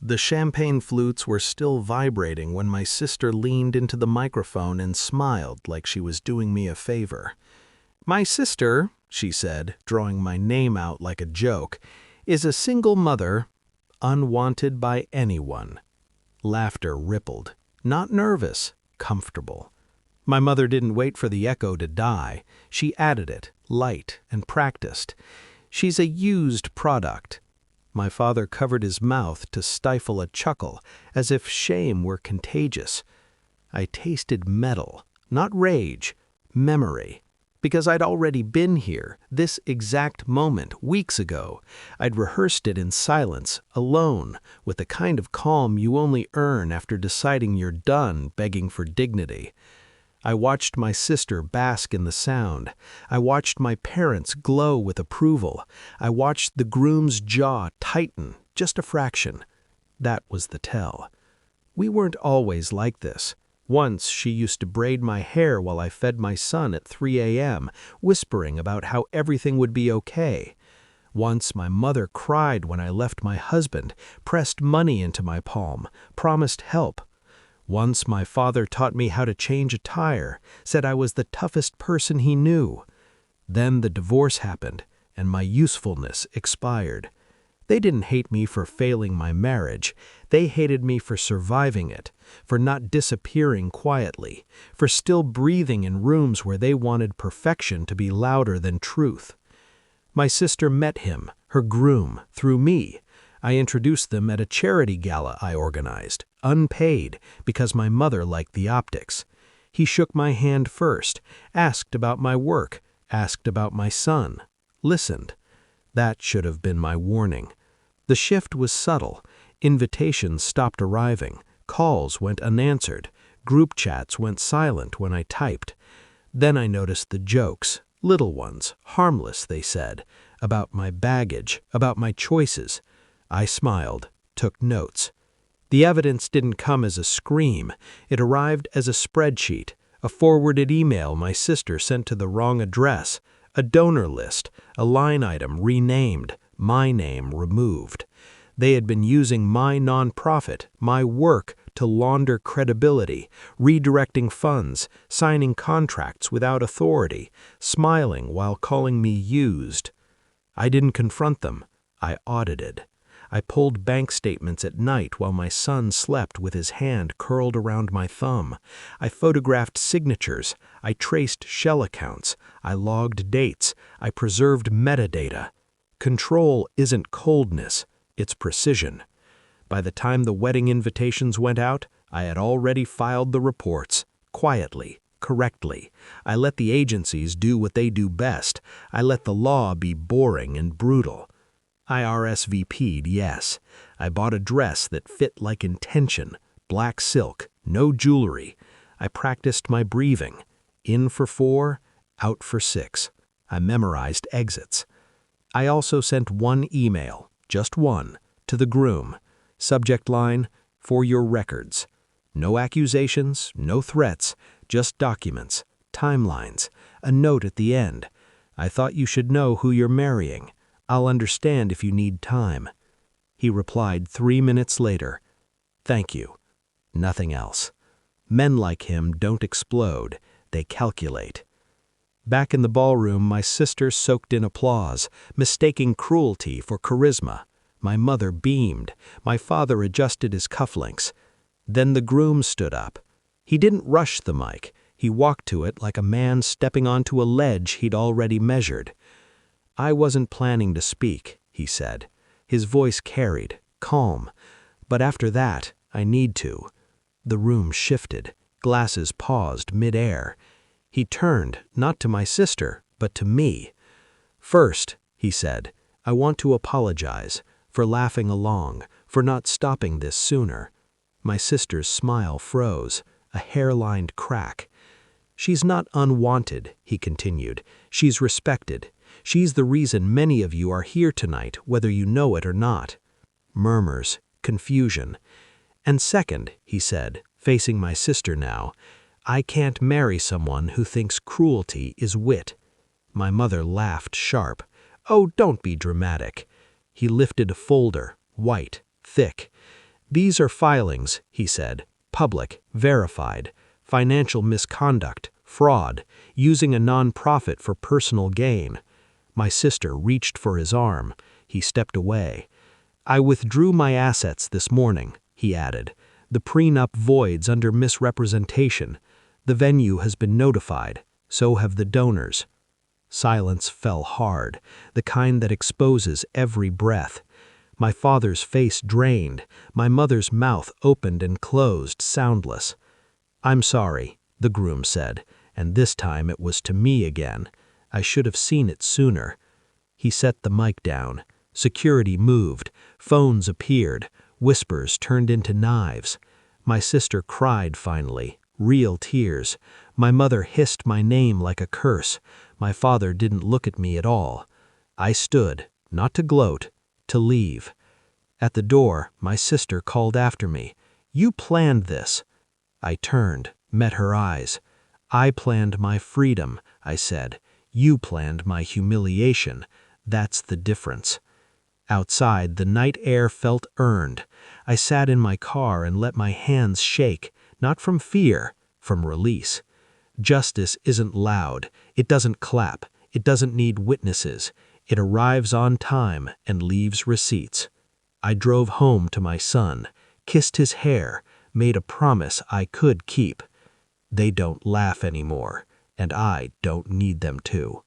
The champagne flutes were still vibrating when my sister leaned into the microphone and smiled like she was doing me a favor. "My sister," she said, drawing my name out like a joke, "is a single mother, unwanted by anyone." Laughter rippled. Not nervous, comfortable. My mother didn't wait for the echo to die. She added it, light and practiced. "She's a used product." My father covered his mouth to stifle a chuckle, as if shame were contagious. I tasted metal, not rage, memory. Because I'd already been here, this exact moment, weeks ago. I'd rehearsed it in silence, alone, with the kind of calm you only earn after deciding you're done begging for dignity. I watched my sister bask in the sound. I watched my parents glow with approval. I watched the groom's jaw tighten, just a fraction. That was the tell. We weren't always like this. Once she used to braid my hair while I fed my son at 3 a.m., whispering about how everything would be okay. Once my mother cried when I left my husband, pressed money into my palm, promised help. Once my father taught me how to change a tire, said I was the toughest person he knew. Then the divorce happened, and my usefulness expired. They didn't hate me for failing my marriage. They hated me for surviving it, for not disappearing quietly, for still breathing in rooms where they wanted perfection to be louder than truth. My sister met him, her groom, through me. I introduced them at a charity gala I organized, unpaid, because my mother liked the optics. He shook my hand first, asked about my work, asked about my son, listened. That should have been my warning. The shift was subtle. Invitations stopped arriving. Calls went unanswered. Group chats went silent when I typed. Then I noticed the jokes, little ones, harmless, they said, about my baggage, about my choices. I smiled, took notes. The evidence didn't come as a scream. It arrived as a spreadsheet, a forwarded email my sister sent to the wrong address, a donor list, a line item renamed, my name removed. They had been using my nonprofit, my work, to launder credibility, redirecting funds, signing contracts without authority, smiling while calling me used. I didn't confront them. I audited. I pulled bank statements at night while my son slept with his hand curled around my thumb. I photographed signatures. I traced shell accounts. I logged dates. I preserved metadata. Control isn't coldness, it's precision. By the time the wedding invitations went out, I had already filed the reports, quietly, correctly. I let the agencies do what they do best. I let the law be boring and brutal. I RSVP'd, yes. I bought a dress that fit like intention, black silk, no jewelry. I practiced my breathing, in for 4, out for 6. I memorized exits. I also sent one email, just one, to the groom. Subject line, "For your records." No accusations, no threats, just documents, timelines, a note at the end. "I thought you should know who you're marrying. I'll understand if you need time." He replied 3 minutes later, "Thank you." Nothing else. Men like him don't explode, they calculate. Back in the ballroom, my sister soaked in applause, mistaking cruelty for charisma. My mother beamed. My father adjusted his cufflinks. Then the groom stood up. He didn't rush the mic. He walked to it like a man stepping onto a ledge he'd already measured. "I wasn't planning to speak," he said. His voice carried, calm. "But after that, I need to." The room shifted. Glasses paused mid-air. He turned, not to my sister, but to me. "First," he said, "I want to apologize for laughing along, for not stopping this sooner." My sister's smile froze, a hair-lined crack. "She's not unwanted," he continued. "She's respected. She's the reason many of you are here tonight, whether you know it or not." Murmurs, confusion. "And second," he said, facing my sister now, "I can't marry someone who thinks cruelty is wit." My mother laughed sharp. "Oh, don't be dramatic." He lifted a folder, white, thick. "These are filings," he said. "Public, verified. Financial misconduct, fraud, using a non-profit for personal gain." My sister reached for his arm. He stepped away. "I withdrew my assets this morning," he added. "The prenup voids under misrepresentation. The venue has been notified. So have the donors." Silence fell hard, the kind that exposes every breath. My father's face drained, my mother's mouth opened and closed, soundless. "I'm sorry," the groom said, and this time it was to me again. "I should have seen it sooner." He set the mic down. Security moved. Phones appeared. Whispers turned into knives. My sister cried finally, real tears. My mother hissed my name like a curse. My father didn't look at me at all. I stood, not to gloat, to leave. At the door, my sister called after me, "You planned this." I turned, met her eyes. "I planned my freedom," I said. "You planned my humiliation. That's the difference." Outside, the night air felt earned. I sat in my car and let my hands shake, not from fear, from release. Justice isn't loud. It doesn't clap. It doesn't need witnesses. It arrives on time and leaves receipts. I drove home to my son, kissed his hair, made a promise I could keep. They don't laugh anymore, and I don't need them to.